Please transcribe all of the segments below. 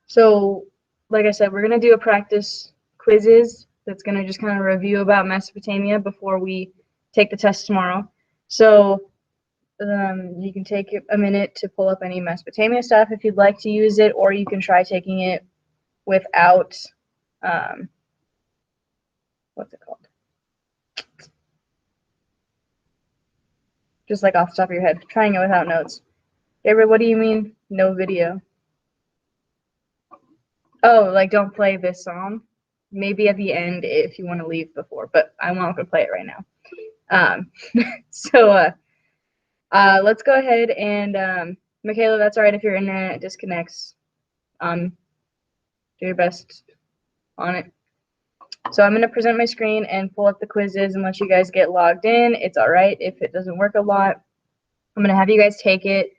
So, like I said, we're going to do a practice quizzes that's going to just kind of review about Mesopotamia before we take the test tomorrow. So, you can take a minute to pull up any Mesopotamia stuff if you'd like to use it, or you can try taking it without, what's it called? Just like off the top of your head, trying it without notes. Gabriel, what do you mean, no video? Oh, like don't play this song? Maybe at the end if you want to leave before, but I'm not going to play it right now. So let's go ahead and, Michaela, that's all right if your internet disconnects. Do your best on it. So I'm going to present my screen and pull up the quizzes and let you guys get logged in. It's all right if it doesn't work a lot. I'm going to have you guys take it,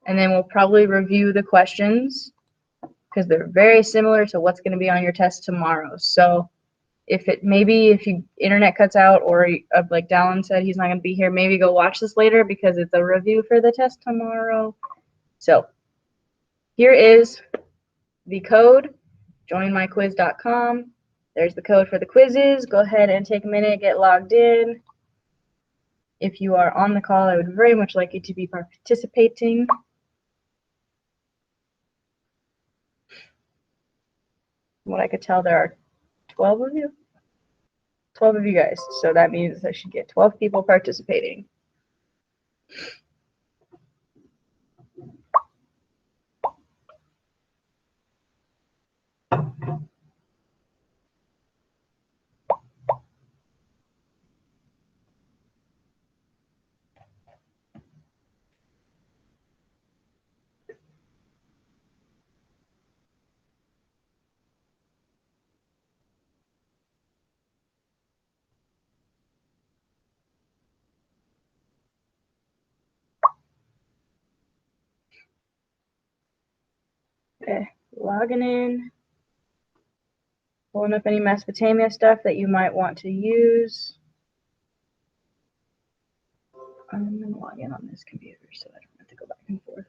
and then we'll probably review the questions because they're very similar to what's going to be on your test tomorrow. So if your internet cuts out, or like Dallin said, he's not going to be here, maybe go watch this later because it's a review for the test tomorrow. So here is the code, joinmyquiz.com. There's the code for the quizzes. Go ahead and take a minute, get logged in. If you are on the call, I would very much like you to be participating. From what I could tell, there are 12 of you. 12 of you guys. So that means I should get 12 people participating. Okay, logging in. Pulling up any Mesopotamia stuff that you might want to use. I'm going to log in on this computer so I don't have to go back and forth.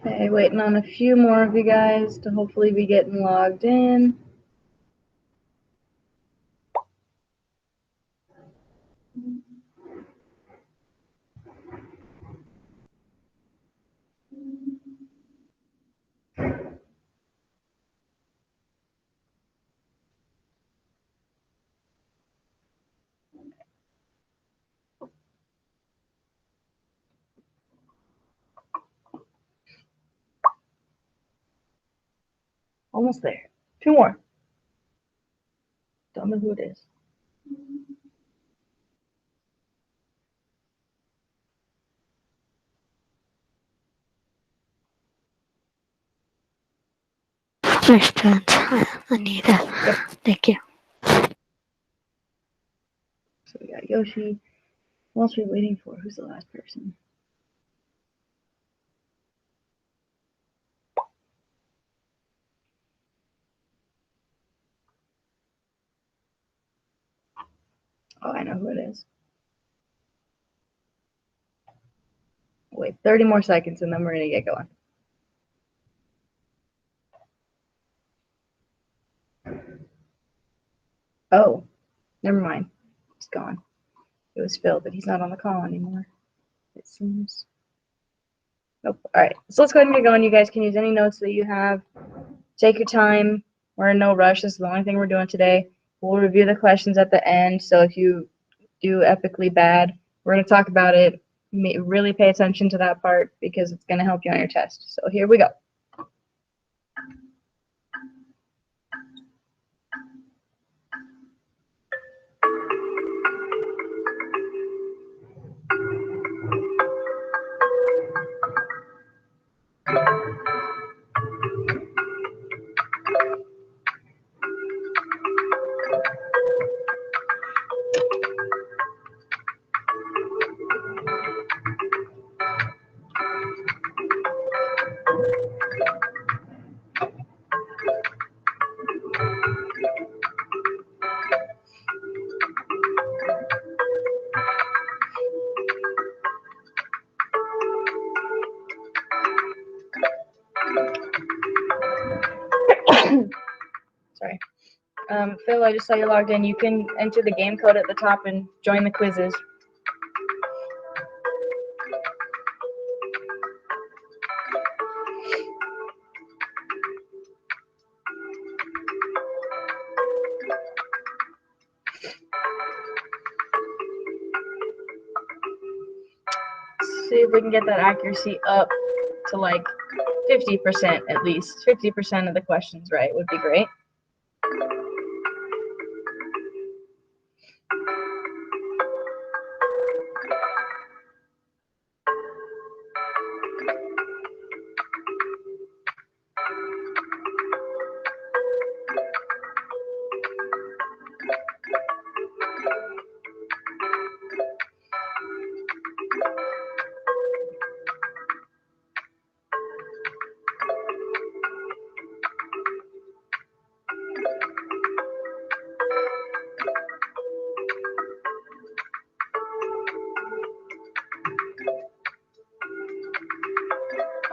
Okay, waiting on a few more of you guys to hopefully be getting logged in. Almost there. 2 more. Don't know who it is. Anita. Yep. Thank you. So we got Yoshi. What else are we waiting for? Who's the last person? Oh, I know who it is. Wait, 30 more seconds and then we're going to get going. Oh, never mind. He's gone. It was Phil, but he's not on the call anymore, it seems. Nope. All right, so let's go ahead and get going. You guys can use any notes that you have. Take your time. We're in no rush. This is the only thing we're doing today. We'll review the questions at the end. So if you do epically bad, we're going to talk about it. Really pay attention to that part because it's going to help you on your test. So here we go. Phil, I just saw you logged in. You can enter the game code at the top and join the quizzes. See if we can get that accuracy up to like 50% at least. 50% of the questions right would be great.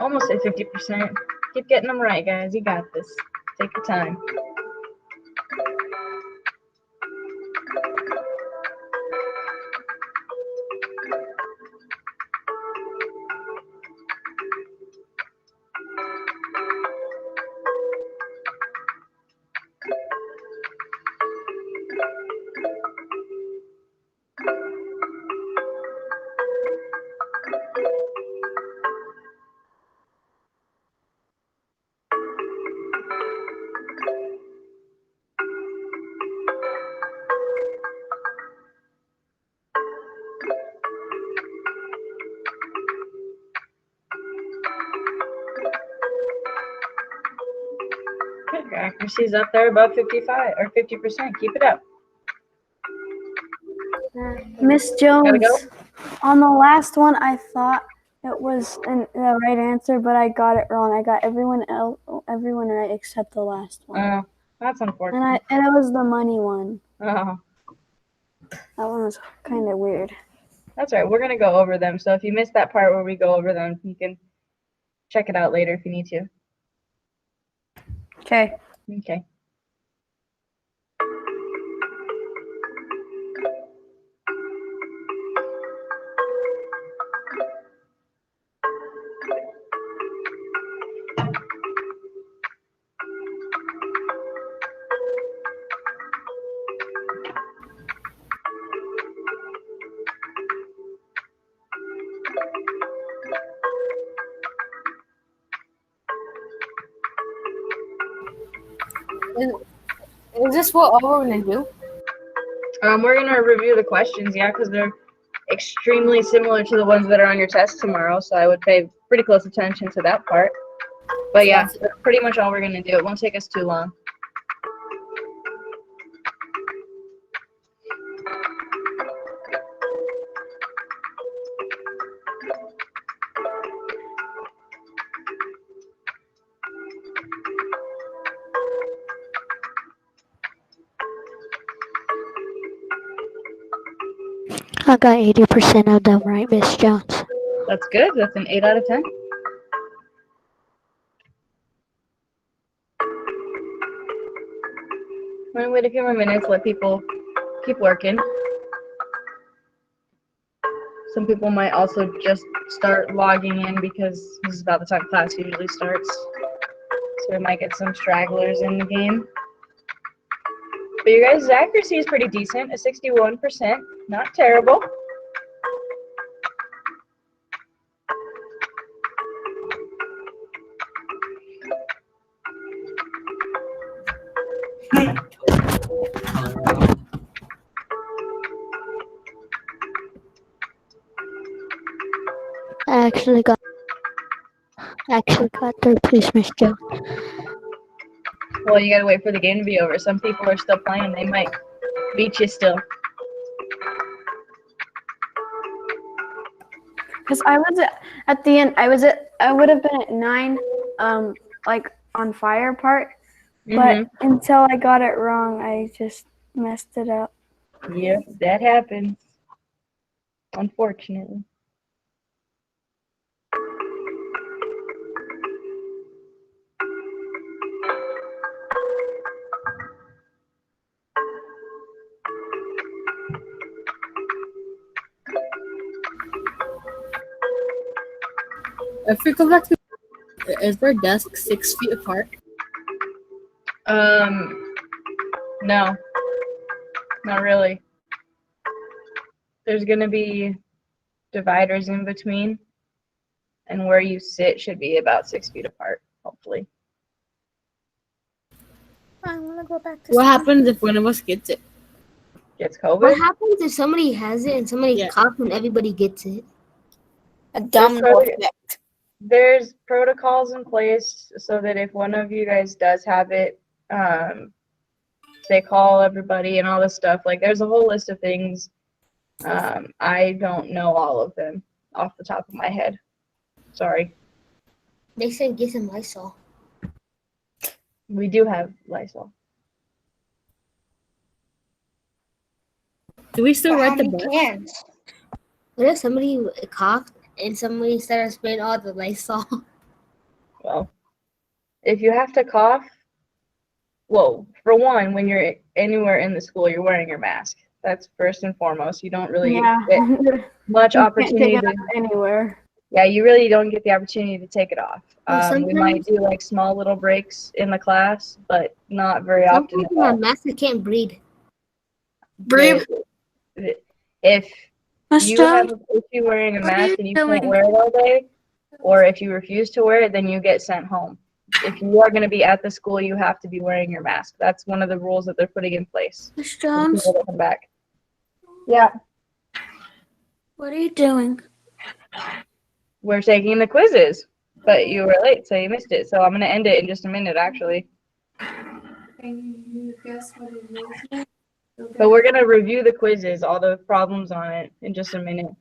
Almost at 50%. Keep getting them right, guys. You got this. Take your time. Your accuracy's up there above 55 or 50%. Keep it up. Miss Gotta Jones, go. on the last one, I thought it was the right answer, but I got it wrong. I got everyone right except the last one. Oh, that's unfortunate. And it was the money one. Oh, That one was kind of weird. that's right. We're gonna go over them. So if you missed that part where we go over them, you can check it out later if you need to. Okay. Okay. Is this what all we're gonna do? We're gonna review the questions, yeah, because they're extremely similar to the ones that are on your test tomorrow. So I would pay pretty close attention to that part. But yeah, that's pretty much all we're gonna do. It won't take us too long. I got 80% of them right, Miss Jones. That's good. That's an 8 out of 10. I'm gonna wait a few more minutes, let people keep working. Some people might also just start logging in because this is about the time class usually starts. So we might get some stragglers in the game. But your guys' accuracy is pretty decent, at 61%. Not terrible. I actually got third place, Miss Jones. Well, you gotta wait for the game to be over. Some people are still playing. They might beat you still. Because I was at the end, I would have been at 9, like on fire part, but until I got it wrong, I just messed it up. Yep, that happens. Unfortunately. If we go back to, is their desk 6 feet apart? No, not really. There's gonna be dividers in between, and where you sit should be about 6 feet apart, hopefully. I want to go back to What school. happens if one of us gets it? Gets What COVID? happens if somebody has it and somebody Yeah. coughs and everybody gets it? A domino domino effect. There's protocols in place so that if one of you guys does have it, they call everybody and all this stuff. Like, there's a whole list of things. I don't know all of them off the top of my head. Sorry. They said get some Lysol. We do have Lysol. Do we still But how ride the many bus? cans? What if somebody coughed and somebody started spraying all the Lysol? Well, if you have to cough, well, for one, when you're anywhere in the school, you're wearing your mask. That's first and foremost. You don't really Yeah. get much You can't opportunity take it to, out anywhere. yeah, you really don't get the opportunity to take it off. Well, We might do like small little breaks in the class, but not very often Sometimes at my all. mask I can't breathe. If Miss you have Jones, an issue wearing a what are you mask and you can't doing? wear it all day, or if you refuse to wear it, then you get sent home. If you are going to be at the school, you have to be wearing your mask. That's one of the rules that they're putting in place Miss for Jones, people that come back. Yeah, what are you doing? we're taking the quizzes, but you were late, so you missed it. So I'm going to end it in just a minute, actually. Can you guess what it is now? But we're going to review the quizzes, all the problems on it, in just a minute.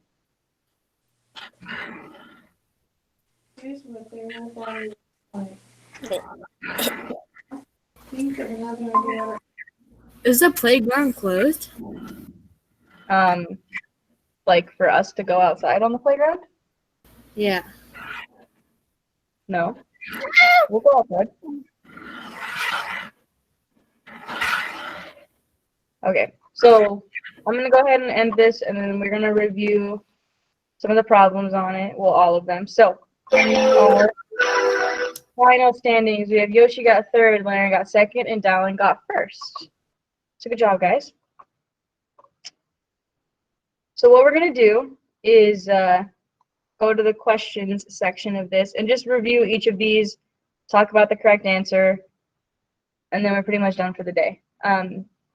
Here's what their whole body looks like. I think that have no idea what Is the playground closed? Like for us to go outside on the playground? Yeah. No. We'll go outside. Okay, so I'm going to go ahead and end this, and then we're going to review some of the problems on it. Well, all of them. So, our final standings. We have Yoshi got third, Larry got second, and Dallin got first. So good job, guys. So what we're going to do is go to the questions section of this and just review each of these, talk about the correct answer, and then we're pretty much done for the day.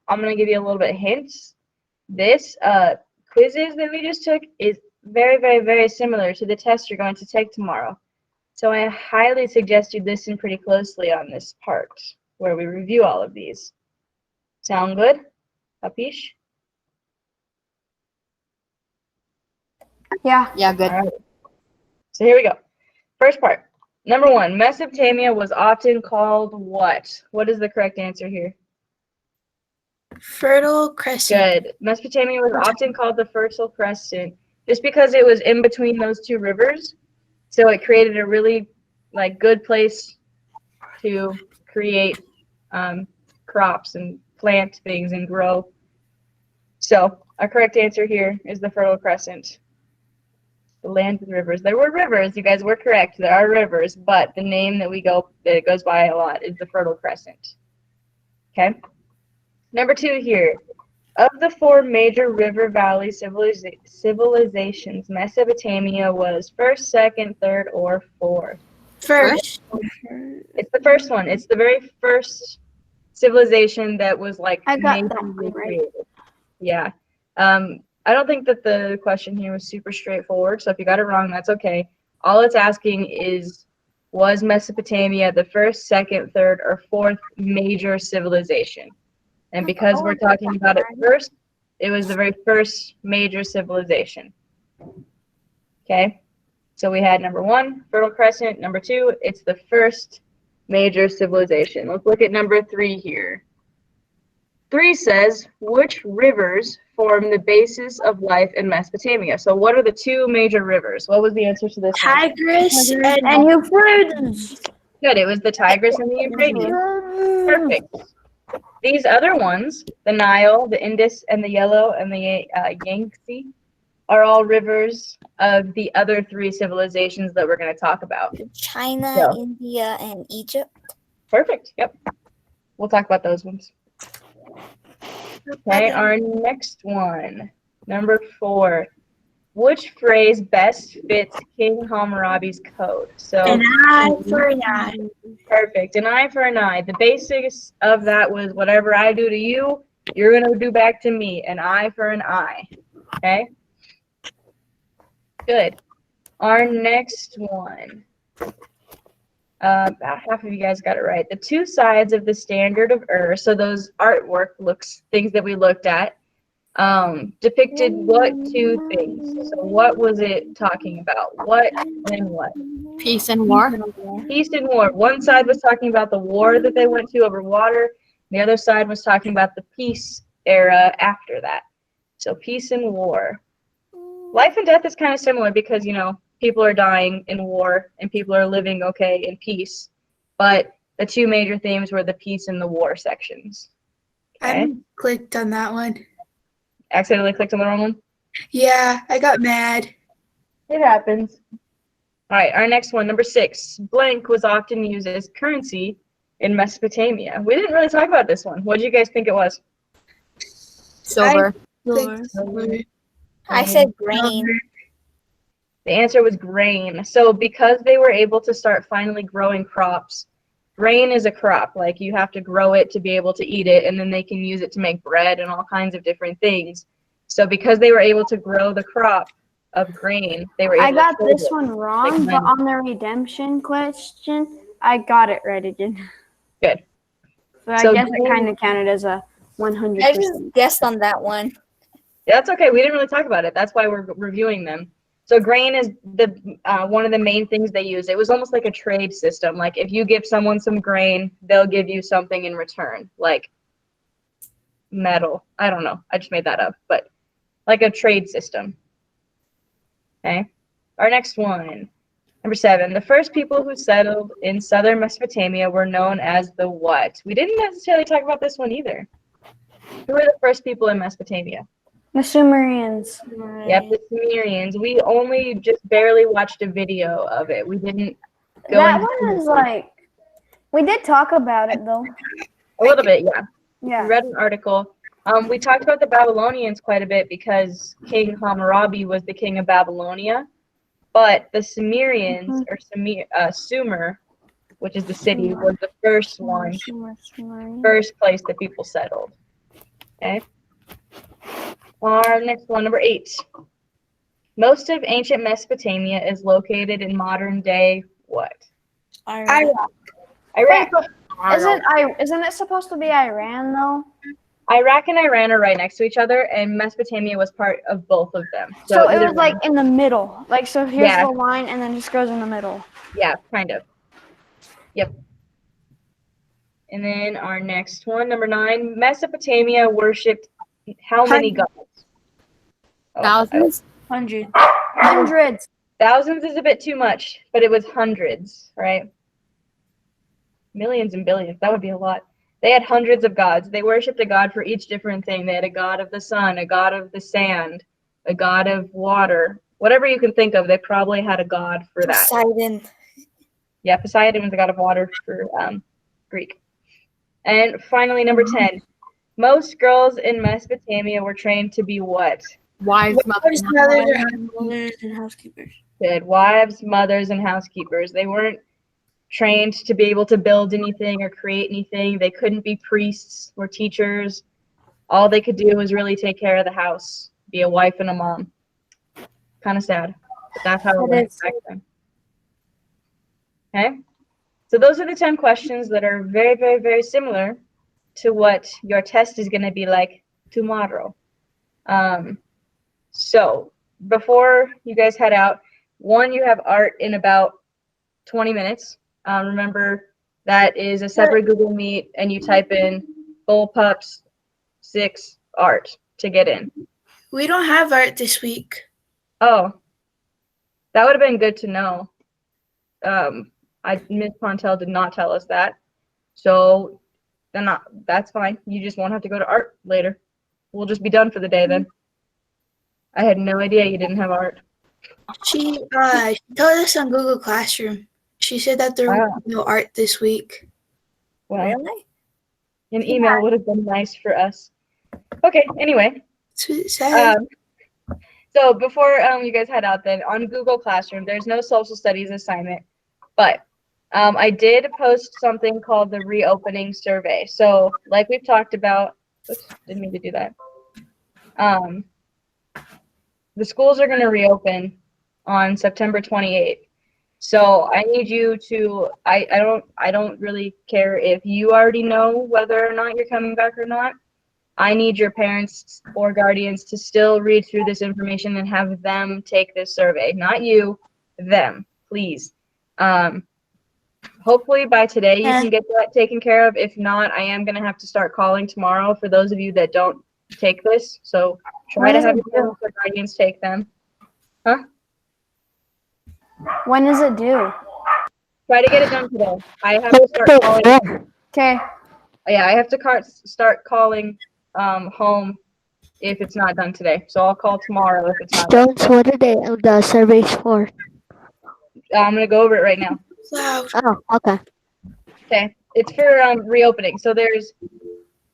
I'm going to give you a little bit of hints. This quizzes that we just took is very, very, very similar to the test you're going to take tomorrow. So I highly suggest you listen pretty closely on this part where we review all of these. Sound good? Capiche? Yeah. Yeah, good. All right. So here we go. First part. Number one, Mesopotamia was often called what? What is the correct answer here? Fertile Crescent. Good. Mesopotamia was often called the Fertile Crescent just because it was in between those two rivers. So it created a really good place to create crops and plant things and grow. So our correct answer here is the Fertile Crescent. The land with rivers. There were rivers. You guys were correct. There are rivers, but the name that it goes by a lot is the Fertile Crescent. Okay. Number two here. Of the four major river valley civilizations, Mesopotamia was first, second, third, or fourth? First. It's the first one. It's the very first civilization that was I got that majorly one right. created. Yeah. I don't think that the question here was super straightforward, so if you got it wrong, that's okay. All it's asking is, was Mesopotamia the first, second, third, or fourth major civilization? And because we're talking about it first, it was the very first major civilization. Okay? So we had number one, Fertile Crescent. Number two, it's the first major civilization. Let's look at number three here. 3 says, which rivers form the basis of life in Mesopotamia? So what are the two major rivers? What was the answer to this one? Tigris And Euphrates. Good, it was the Tigris and the Euphrates. Perfect. These other ones, the Nile, the Indus, and the Yellow, and the Yangtze, are all rivers of the other 3 civilizations that we're going to talk about. China, Yeah. India, and Egypt. Perfect. Yep. We'll talk about those ones. Okay, our next one, number 4. Which phrase best fits King Hammurabi's code? So An eye for an eye. perfect. An eye for an eye. The basics of that was whatever I do to you, you're going to do back to me. An eye for an eye. Okay? Good. Our next one. About half of you guys got it right. The 2 sides of the standard of so those artwork things that we looked at, depicted what 2 things? So what was it talking about? What and what? Peace and war. Peace and war. One side was talking about the war that they went to over water. The other side was talking about the peace era after that. So peace and war. Life and death is kind of similar because, people are dying in war and people are living okay in peace. But the 2 major themes were the peace and the war sections. Okay? I clicked on that one. Accidentally clicked on the wrong one? Yeah, I got mad. It happens. All right, our next one, number 6. Blank was often used as currency in Mesopotamia. We didn't really talk about this one. What did you guys think it was? Silver. I said grain. The answer was grain. So because they were able to start finally growing crops, grain is a crop. Like you have to grow it to be able to eat it, and then they can use it to make bread and all kinds of different things. So because they were able to grow the crop of grain, they were able I got to this one wrong, but on the redemption question, I got it right again. Good. So I So guess it grain- kind of counted as a 100%. I just guessed on that one. Yeah, that's okay. We didn't really talk about it. That's why we're reviewing them. So grain is the one of the main things they use. It was almost like a trade system. Like if you give someone some grain, they'll give you something in return, like metal. I don't know. I just made that up, but like a trade system. Okay. Our next one, number 7. The first people who settled in southern Mesopotamia were known as the what? We didn't necessarily talk about this one either. Who were the first people in Mesopotamia? The Sumerians. Yep, the Sumerians. We only just barely watched a video of it. We didn't go That into one is like, we did talk about it though. a little bit, yeah. Yeah. We read an article. We talked about the Babylonians quite a bit because King Hammurabi was the king of Babylonia, but the Sumerians or Sumer, which is the city, was the first one, first place that people settled. Okay. Our next one, number 8. Most of ancient Mesopotamia is located in modern day what? Iraq. Isn't it supposed to be Iran though? Iraq and Iran are right next to each other, and Mesopotamia was part of both of them. So it either was like in the middle. Like, so here's Yeah. the line and then just goes in the middle. Yeah, kind of. Yep. And then our next one, number 9. Mesopotamia worshipped how many gods? Oh, Thousands. Hundreds. Thousands is a bit too much, but it was hundreds, right? Millions and billions. That would be a lot. They had hundreds of gods. They worshipped a god for each different thing. They had a god of the sun, a god of the sand, a god of water. Whatever you can think of, they probably had a god for that. Poseidon. Yeah, Poseidon was the god of water for Greek. And finally, number 10. Most girls in Mesopotamia were trained to be what? Wives, mothers, Mothers and housekeepers. Good. Wives, mothers, and housekeepers. They weren't trained to be able to build anything or create anything. They couldn't be priests or teachers. All they could do was really take care of the house, be a wife and a mom. Kind of sad, but that's how it went back then. Okay, so those are the 10 questions that are very, very, very similar to what your test is going to be like tomorrow. So before you guys head out, you have art in about 20 minutes. Remember, that is a separate Google Meet, and you type in Bullpups 6 art to get in. We don't have art this week. Oh, that would have been good to know. Ms. Pontel did not tell us that. So that's fine. You just won't have to go to art later. We'll just be done for the day then. I had no idea you didn't have art. She told us on Google Classroom. She said that there Wow. was no art this week. Well, Really? an email would have been nice for us. Okay, anyway. Sad. So before you guys head out then, on Google Classroom, there's no social studies assignment, but I did post something called the reopening survey. So like we've talked about, oops, didn't mean to do that. The schools are going to reopen on September 28th. So I need you to, I don't really care if you already know whether or not you're coming back or not. I need your parents or guardians to still read through this information and have them take this survey. Not you, them, please. Hopefully by today you can get that taken care of. If not, I am going to have to start calling tomorrow for those of you that don't take this. So try to have your parents or guardians take them. Huh? When is it due? Try to get it done today. I have to start calling. Okay. Yeah, I have to start calling home if it's not done today. So I'll call tomorrow if it's not done. Jones, what are the surveys for? I'm gonna go over it right now. Loud. Oh, okay. Okay, it's for reopening. So there's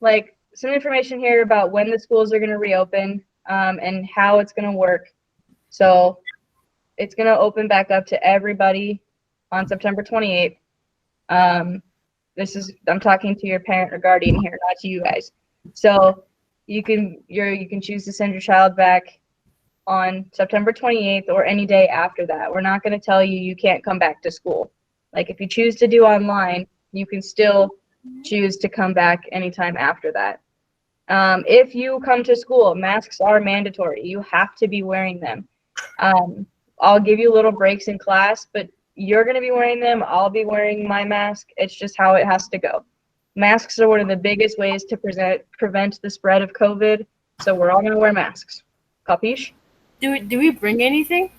like some information here about when the schools are gonna reopen and how it's gonna work. So it's gonna open back up to everybody on September 28th. I'm talking to your parent or guardian here, not to you guys. So you can choose to send your child back on September 28th or any day after that. We're not going to tell you can't come back to school. Like if you choose to do online, you can still choose to come back anytime after that. If you come to school, masks are mandatory. You have to be wearing them. I'll give you little breaks in class, but you're going to be wearing them. I'll be wearing my mask. It's just how it has to go. Masks are one of the biggest ways to prevent the spread of COVID. So we're all going to wear masks. Capiche? Do we bring anything?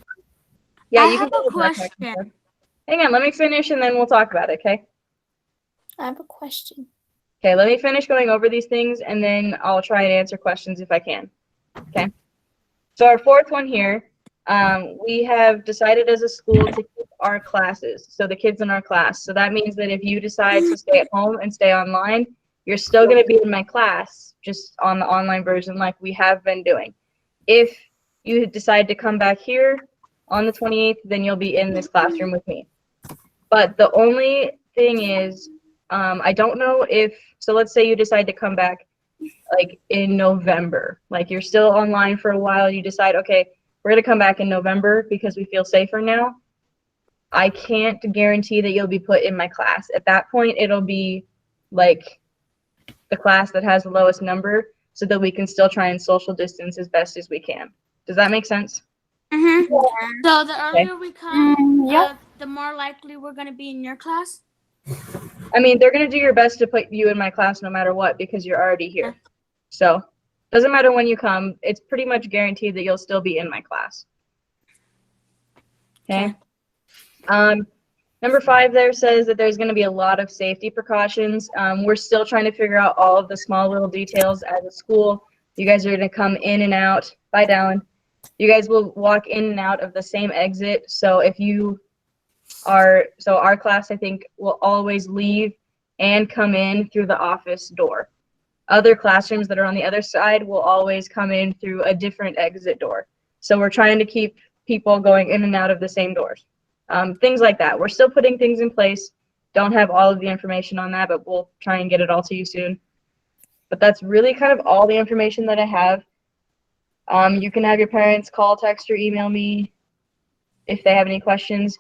Yeah, I you have can a bring your backpack and question. stuff. Hang on, let me finish and then we'll talk about it, okay? I have a question. Okay, let me finish going over these things and then I'll try and answer questions if I can. Okay. So our fourth one here, we have decided as a school to keep our classes, so the kids in our class. So that means that if you decide to stay at home and stay online, you're still going to be in my class, just on the online version like we have been doing. If you decide to come back here on the 28th, then you'll be in this classroom with me. But the only thing is, I don't know if, so let's say you decide to come back like in November, like you're still online for a while, you decide, okay, we're going to come back in November because we feel safer now. I can't guarantee that you'll be put in my class. At that point, it'll be like the class that has the lowest number so that we can still try and social distance as best as we can. Does that make sense? Mm-hmm. So the earlier we come, Yep. the more likely we're going to be in your class? I mean, they're going to do your best to put you in my class no matter what because you're already here. So doesn't matter when you come. It's pretty much guaranteed that you'll still be in my class. Okay. Number 5 there says that there's going to be a lot of safety precautions. We're still trying to figure out all of the small little details as a school. You guys are going to come in and out. Bye, Dallin. You guys will walk in and out of the same exit. So if you are, so our class, I think, will always leave and come in through the office door. Other classrooms that are on the other side will always come in through a different exit door. So we're trying to keep people going in and out of the same doors. Things like that. We're still putting things in place. Don't have all of the information on that, but we'll try and get it all to you soon. But that's really kind of all the information that I have. You can have your parents call, text, or email me if they have any questions.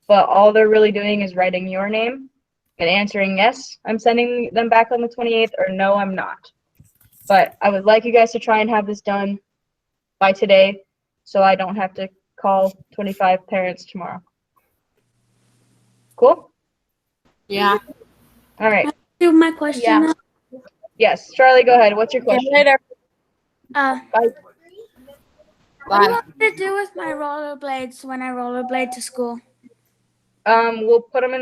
But all they're really doing is writing your name and answering yes, I'm sending them back on the 28th, or no, I'm not. But I would like you guys to try and have this done by today so I don't have to call 25 parents tomorrow. Cool? Yeah. All right. Do my question Yeah. now? Yes, Charlie, go ahead. What's your question? What Bye. do you want me to do with my rollerblades when I rollerblade to school? We'll put them in